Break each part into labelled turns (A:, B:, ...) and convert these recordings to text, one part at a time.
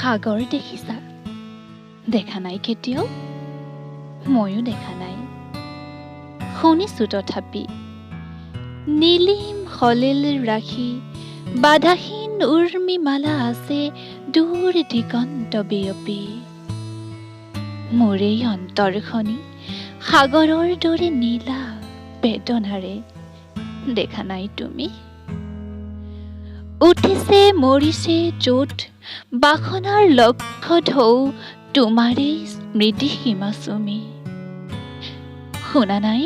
A: সাগৰ দেখিছা? দেখা নাই কেতিয়াও? ময়ো দেখা নাই। শুনিছোঁ তথাপি নীলিম সলিল ৰাখি বাধাহীন উৰ্মিমালা আছে দূৰ দিগন্ত বিয়পি। মোৰ এই অন্তৰখনি সাগৰৰ দৰে নীলা বেদনাৰে দেখা নাই তুমি? উঠিছে মৰিছে য'ত বাসনাৰ লক্ষ্য ঢৌ তোমাৰেই স্মৃতি সীমা চুমি। শুনা নাই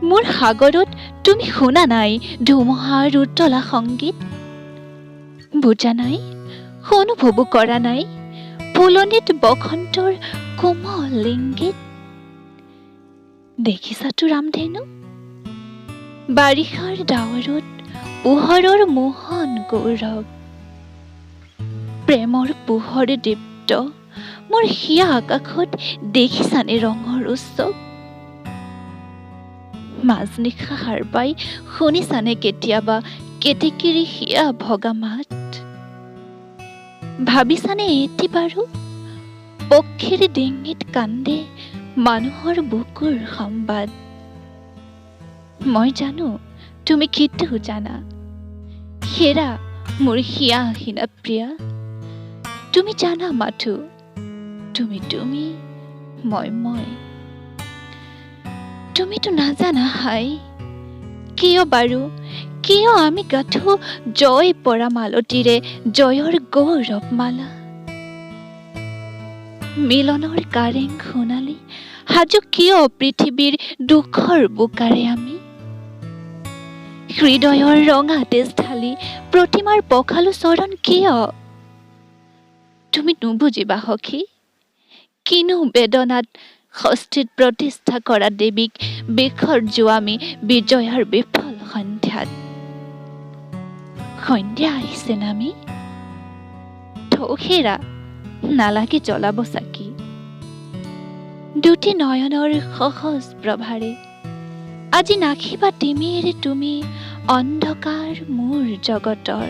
A: মোৰ সাগৰত তুমি? শুনা নাই ধুমুহাৰ উতলা সংগীত? বুজা নাই, অনুভৱো কৰা নাই ফুলনিত বসন্তৰ কোমল ইংগিত? দেখিছাতো ৰামধেনু বাৰিষাৰ ডাৱৰত পোহৰৰ মোহন গৌৰৱ। প্ৰেমৰ পোহৰ দীপ্ত মোৰ সিয়া আকাশত দেখিছানে ৰঙৰ উৎসৱ? মাজনিশা সাৰ পাই শুনিছানে কেতিয়াবা কেতেকীৰ সিয়া ভগা মাত? ভাবিছানে এটি বাৰু পক্ষীৰ ডিঙিত কান্দে মানুহৰ বুকুৰ সংবাদ? মই জানো তুমি কিন্তু জানা, হেৰা মোৰ হিয়াহীনা প্ৰিয়া। তুমি জানা মাথো, তুমি তুমি মই। তুমিতো নাজানা হাই কিয় বাৰু, কিয় আমি গাঁঠো জয় পৰা মালতীৰে জয়ৰ গৌৰৱ মালা? মিলনৰ কাৰেং সোণালী সাজু কিয় পৃথিৱীৰ দুখৰ বোকাৰে আমি? হৃদয়ৰ ৰঙা তেজ ঢালি প্ৰতিমাৰ পখালো চৰণ কিয়? তুমি নুবুজিবা সখী, কিনো বেদনাত ষষ্ঠীত প্ৰতিষ্ঠা কৰা দেৱীক বিসৰ্জোৱা আমি বিজয়াৰ বিফল সন্ধ্যাত। সন্ধ্যা আহিছে নামি থৌখেৰা নালাগে জ্বলাব চাকি। দুটি নয়নৰ সহজ প্ৰভাৰে আজি নাখিবা তিমিৰ তুমি অন্ধকাৰ মোৰ জগতৰ।